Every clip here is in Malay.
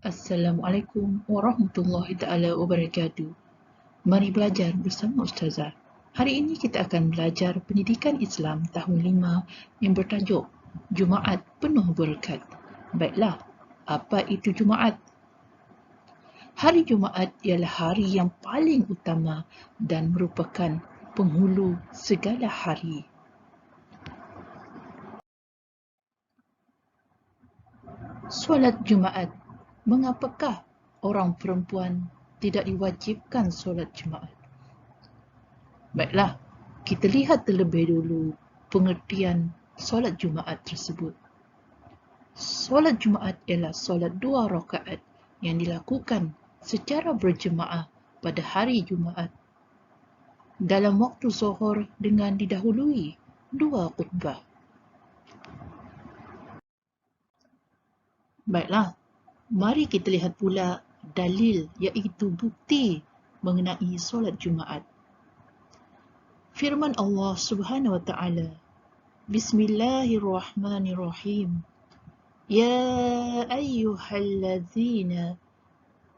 Assalamualaikum warahmatullahi taala wabarakatuh. Mari belajar bersama Ustazah. Hari ini kita akan belajar pendidikan Islam tahun 5 yang bertajuk Jumaat Penuh Berkat. Baiklah, apa itu Jumaat? Hari Jumaat ialah hari yang paling utama dan merupakan penghulu segala hari. Solat Jumaat. Mengapakah orang perempuan tidak diwajibkan solat Jumaat? Baiklah, kita lihat terlebih dulu pengertian solat Jumaat tersebut. Solat Jumaat ialah solat 2 rakaat yang dilakukan secara berjemaah pada hari Jumaat dalam waktu zuhur dengan didahului 2 khutbah. Baiklah, mari kita lihat pula dalil iaitu bukti mengenai solat Jumaat. Firman Allah Subhanahu wa taala, Bismillahirrahmanirrahim. Ya ayyuhallazina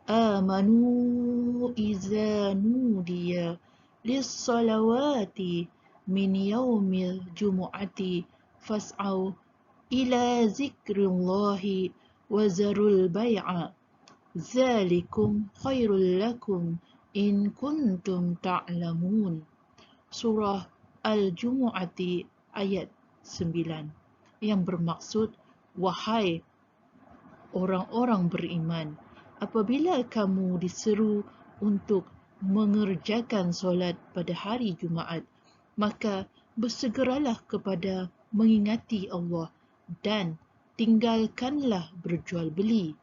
amanu iza nudiya lis-salawati min yaumil jumu'ati fas'au ila zikrillahi wa zarul bai'a zalikum khairul lakum in kuntum ta'lamun. Surah Al-Jumu'ati ayat 9 yang bermaksud, wahai orang-orang beriman, apabila kamu diseru untuk mengerjakan solat pada hari Jumaat, maka bersegeralah kepada mengingati Allah dan tinggalkanlah berjual beli.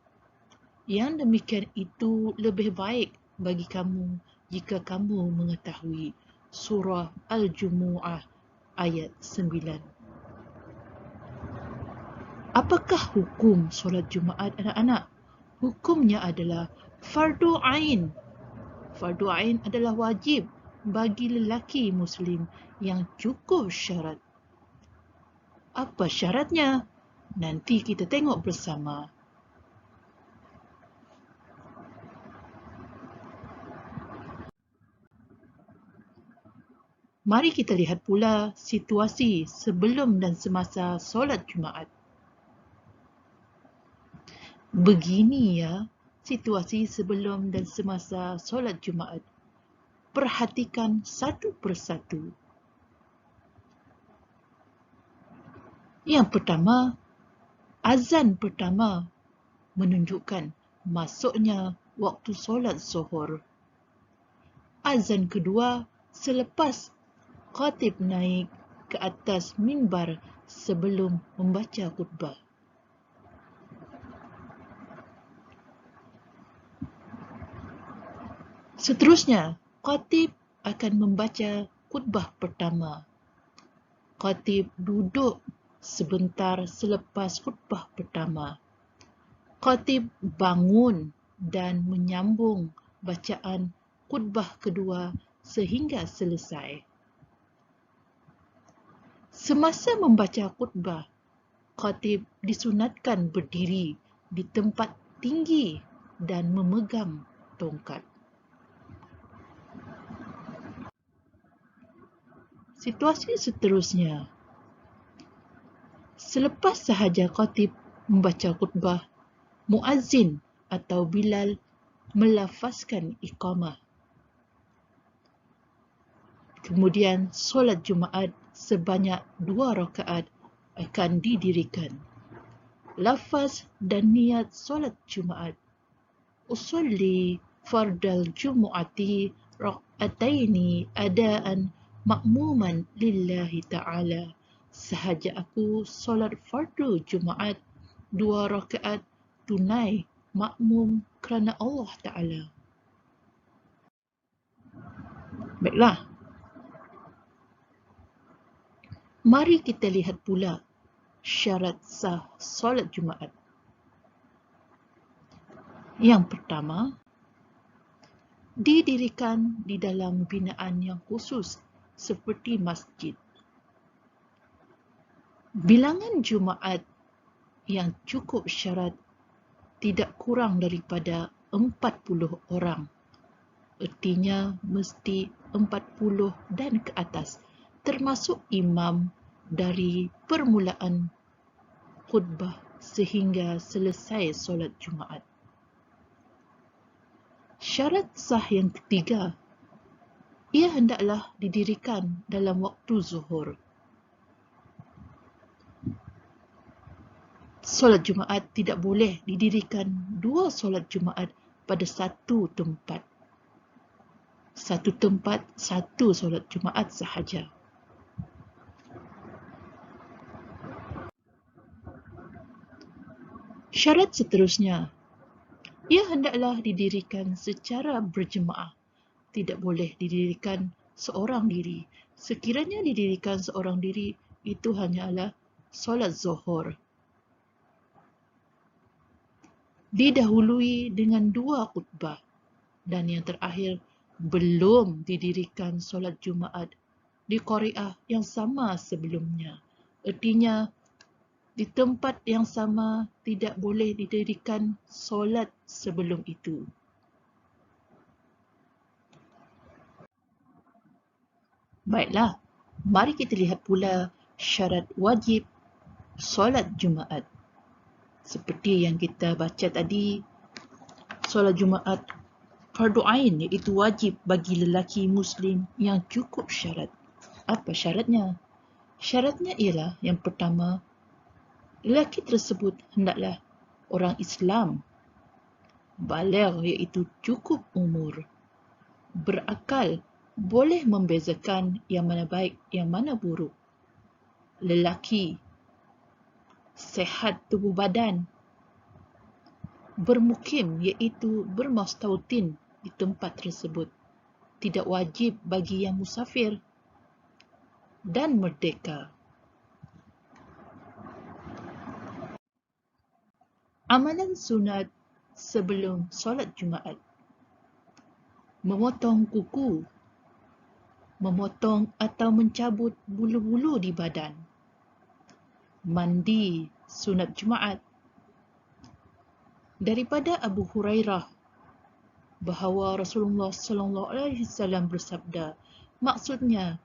Yang demikian itu lebih baik bagi kamu jika kamu mengetahui. Surah Al-Jumu'ah ayat 9. Apakah hukum solat Jumaat anak-anak? Hukumnya adalah fardu ain. Fardu ain adalah wajib bagi lelaki Muslim yang cukup syarat. Apa syaratnya? Nanti kita tengok bersama. Mari kita lihat pula situasi sebelum dan semasa solat Jumaat. Begini ya, situasi sebelum dan semasa solat Jumaat. Perhatikan satu persatu. Yang pertama, azan pertama menunjukkan masuknya waktu solat zuhur. Azan kedua selepas khatib naik ke atas mimbar sebelum membaca khutbah. Seterusnya, khatib akan membaca khutbah pertama. Khatib duduk sebentar selepas khutbah pertama. Khatib bangun dan menyambung bacaan khutbah kedua sehingga selesai. Semasa membaca khutbah, khatib disunatkan berdiri di tempat tinggi dan memegang tongkat. Situasi seterusnya. Selepas sahaja khatib membaca khutbah, muazzin atau Bilal melafazkan iqamah. Kemudian solat Jumaat sebanyak 2 rakaat akan didirikan. Lafaz dan niat solat Jumaat. Usolli fardal Jumu'ati rak'ataini adaan makmuman lillahi ta'ala. Sahaja aku solat fardu Jumaat 2 rakaat tunai makmum kerana Allah Ta'ala. Baiklah. Mari kita lihat pula syarat sah solat Jumaat. Yang pertama, didirikan di dalam binaan yang khusus seperti masjid. Bilangan Jumaat yang cukup syarat tidak kurang daripada 40 orang. Ertinya mesti 40 dan ke atas, termasuk imam dari permulaan khutbah sehingga selesai solat Jumaat. Syarat sah yang ketiga, ia hendaklah didirikan dalam waktu zuhur. Solat Jumaat tidak boleh didirikan dua solat Jumaat pada satu tempat. Satu tempat, satu solat Jumaat sahaja. Syarat seterusnya, ia hendaklah didirikan secara berjemaah. Tidak boleh didirikan seorang diri. Sekiranya didirikan seorang diri, itu hanyalah solat zuhur. Didahului dengan dua khutbah. Dan yang terakhir, belum didirikan solat Jumaat di Qari'ah yang sama sebelumnya. Artinya, di tempat yang sama tidak boleh didirikan solat sebelum itu. Baiklah, mari kita lihat pula syarat wajib solat Jumaat. Seperti yang kita baca tadi, solat Jumaat fardu ain, iaitu wajib bagi lelaki Muslim yang cukup syarat. Apa syaratnya? Syaratnya ialah yang pertama, lelaki tersebut hendaklah orang Islam, baligh iaitu cukup umur, berakal, boleh membezakan yang mana baik, yang mana buruk. Lelaki, sehat tubuh badan, bermukim iaitu bermustautin di tempat tersebut, tidak wajib bagi yang musafir, dan merdeka. Amalan sunat sebelum solat Jumaat: memotong kuku, memotong atau mencabut bulu-bulu di badan, mandi sunat Jumaat. Daripada Abu Hurairah bahawa Rasulullah SAW bersabda, maksudnya,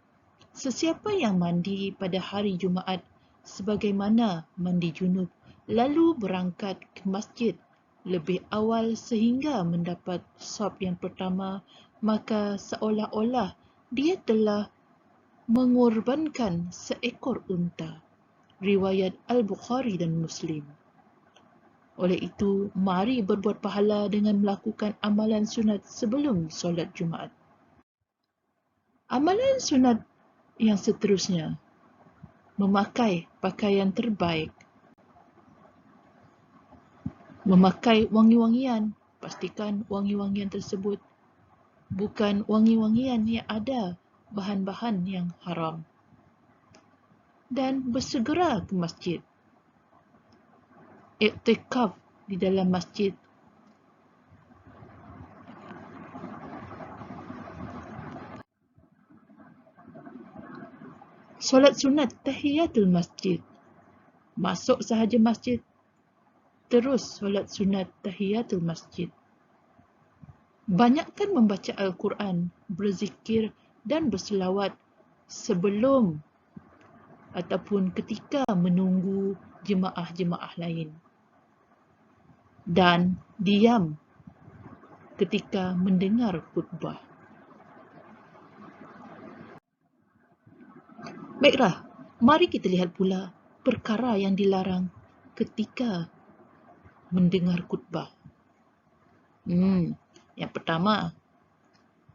sesiapa yang mandi pada hari Jumaat sebagaimana mandi junub, lalu berangkat ke masjid lebih awal sehingga mendapat saf yang pertama, maka seolah-olah dia telah mengorbankan seekor unta. Riwayat Al-Bukhari dan Muslim. Oleh itu, mari berbuat pahala dengan melakukan amalan sunat sebelum solat Jumaat. Amalan sunat yang seterusnya, memakai pakaian terbaik. Memakai wangi-wangian, pastikan wangi-wangian tersebut bukan wangi-wangian yang ada bahan-bahan yang haram. Dan bersegera ke masjid. Iktikaf di dalam masjid. Solat sunat tahiyatul masjid. Masuk sahaja masjid, terus solat sunat tahiyatul masjid. Banyakkan membaca Al-Quran, berzikir dan berselawat sebelum ataupun ketika menunggu jemaah-jemaah lain. Dan diam ketika mendengar khutbah. Baiklah, mari kita lihat pula perkara yang dilarang ketika mendengar khutbah. Yang pertama,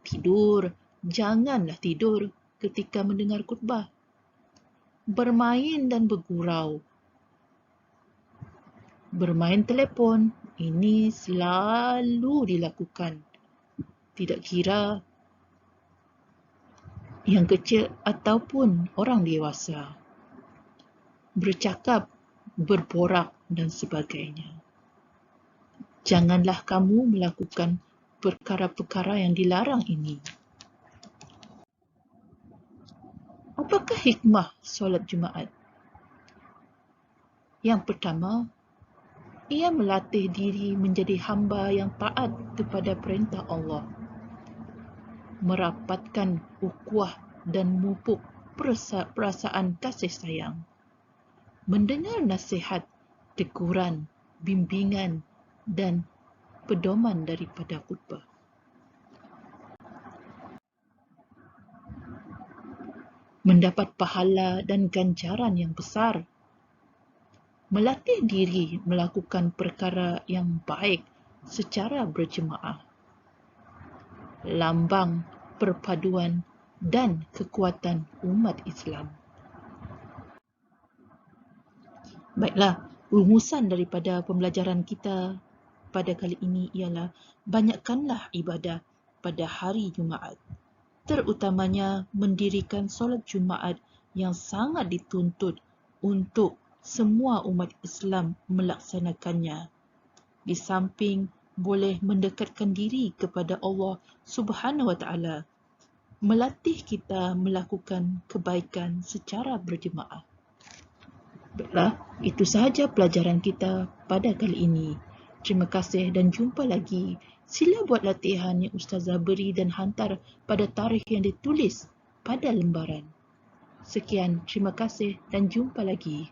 tidur. Janganlah tidur ketika mendengar khutbah. Bermain dan bergurau. Bermain telefon, ini selalu dilakukan. Tidak kira yang kecil ataupun orang dewasa. Bercakap, berborak dan sebagainya. Janganlah kamu melakukan perkara-perkara yang dilarang ini. Apakah hikmah solat Jumaat? Yang pertama, Ia melatih diri menjadi hamba yang taat kepada perintah Allah, merapatkan ukhuwah dan memupuk perasaan kasih sayang, mendengar nasihat, teguran, bimbingan dan pedoman daripada khutbah. Mendapat pahala dan ganjaran yang besar. Melatih diri melakukan perkara yang baik secara berjemaah. Lambang perpaduan dan kekuatan umat Islam. Baiklah, rumusan daripada pembelajaran kita pada kali ini ialah banyakkanlah ibadah pada hari Jumaat, terutamanya mendirikan solat Jumaat yang sangat dituntut untuk semua umat Islam melaksanakannya. Di samping boleh mendekatkan diri kepada Allah Subhanahu Wa Taala, melatih kita melakukan kebaikan secara berjemaah. Baiklah, itu sahaja pelajaran kita pada kali ini. Terima kasih dan jumpa lagi. Sila buat latihan yang Ustazah beri dan hantar pada tarikh yang ditulis pada lembaran. Sekian, terima kasih dan jumpa lagi.